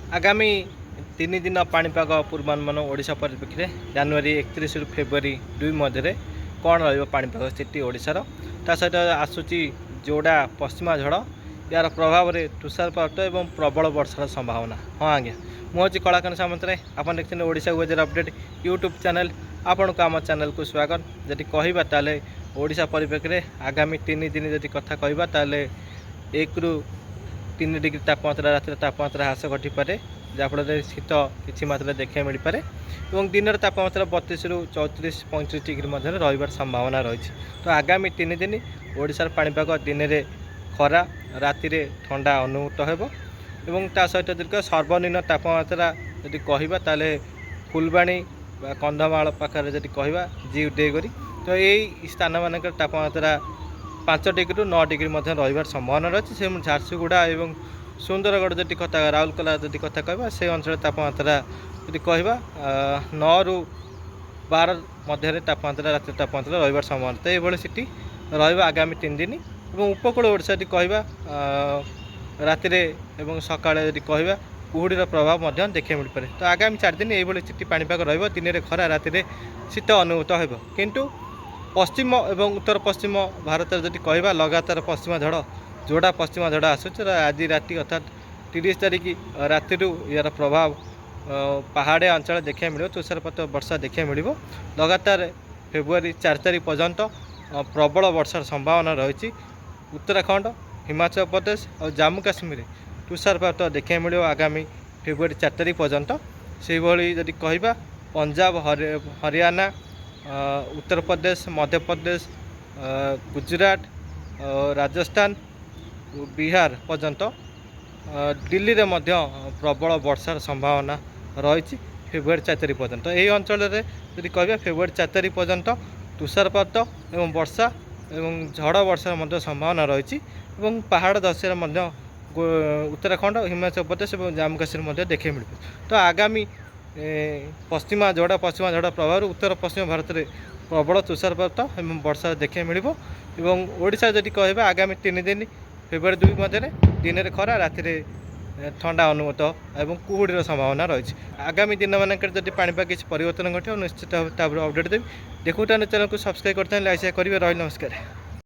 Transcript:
आगामी 3 दिन पाणीपाग पूर्वानुमान ओडिशा परिप्रेक्षी जनवरी 31 रु फेब्रुआरी 2 मध्य कौन पाणीपाग स्थिति ओडिशार ता सहित आसूची जोड़ा पश्चिमा झड़ यार प्रभाव में तुषारपात और प्रबल वर्षार संभावना। हाँ आज्ञा मुझे कलाकांत सामंतराय आप देखते Odisha weather update YouTube channel आपण को आम चैनल को स्वागत। जदि कहबा ताले ओडिशा परिप्रेक्षी में आगामी 3 दिन जदि कथा कहबा ताले 1 रु 3 डिग्री तापमात्रा रातिर तापमात्रा ह्रास घटीपे जहाँफल शीत किसी मात्रा देखा मिल पारे और दिन तापमात्रा 32 रु 34 35 डिग्री मध्य रही संभावना रही। तो आगामी 3 दिन ओडिशार पाणीपाग दिन में खरा राति ठंडा अनुभूत हो सहित दीर्घ सर्वनिम्न तापमात्रा जदि कहबा ताले फुलबाणी कंधमाल पाखे जदि कहबा जी उदयगिरी तो यही स्थान मानक तापमात्रा 5 डिग्री 9 डिग्री मध्य रही संभावना रही से झारसुगुड़ा और सुंदरगढ़ जदि कथा राउरकेला जदि कथा कहबा से अंचल तापमात्रा जदि कहबा 9 रु 12 मध्य तापमात्रा राति तापमात्रा रही संभावना। तो ये सिटी रही आगामी 3 दिन और उपकूल ओडिशा जदि कहबा राति सका जदि कहबा कुहुड़ीर प्रभाव देखा मिल पारे। तो आगामी 4 दिन ये स्थिति पाणीपाग रही दिन में खरा राति शीत अनुभूत हो किंतु पश्चिम एवं उत्तर पश्चिम भारत जदि कहबा लगातार पश्चिमा झड़ जोड़ा पश्चिमा झड़ आसूच आज राति अर्थात 30 तारिख राति यार प्रभाव पहाड़िया अंचल देखा मिले तुषारपात वर्षा देखा मिल लगातार फेब्रुआरी 4 तारिख पर्यंत प्रबल वर्षार संभावना रही। उत्तराखंड हिमाचल प्रदेश और जम्मू काश्मीर तुषारपात देखा मिले आगामी फेब्रुआरी 4 तारिख पर्यंत से जदि कहबा पंजाब हरियाणा उत्तर प्रदेश मध्य प्रदेश गुजरात राजस्थान बिहार पर्यंत दिल्ली में प्रबल वर्षार संभावना रही फेब्रुआरी 4 तारिख पर्यंत। यही अंचल जदि कहबा फेब्रुआरी 4 तारिख पर्यंत तुषारपात एवं वर्षा एवं झड़ वर्षार संभावना रही पहाड़ दृश्य उत्तराखंड हिमाचल प्रदेश और जम्मू काश्मीर देखा मिल। तो आगामी पश्चिमा झड़ प्रभाव उत्तर पश्चिम भारत में प्रबल तुषारपात एवं वर्षा देखा मिल ओडिशा जदि कहबा आगामी 3 दिन फेब्रुआरी 2 मध्य दिन में खरा राति ठंडा अनुभूत और कुहुड़ीर संभावना रही। आगामी दिन मानक जब पाणीपाग किसी परिवर्तन घटे निश्चित भाव अपडेट देवी देखो चैनल को सब्सक्राइब करते हैं लाइक शेयर करेंगे। रही नमस्कार।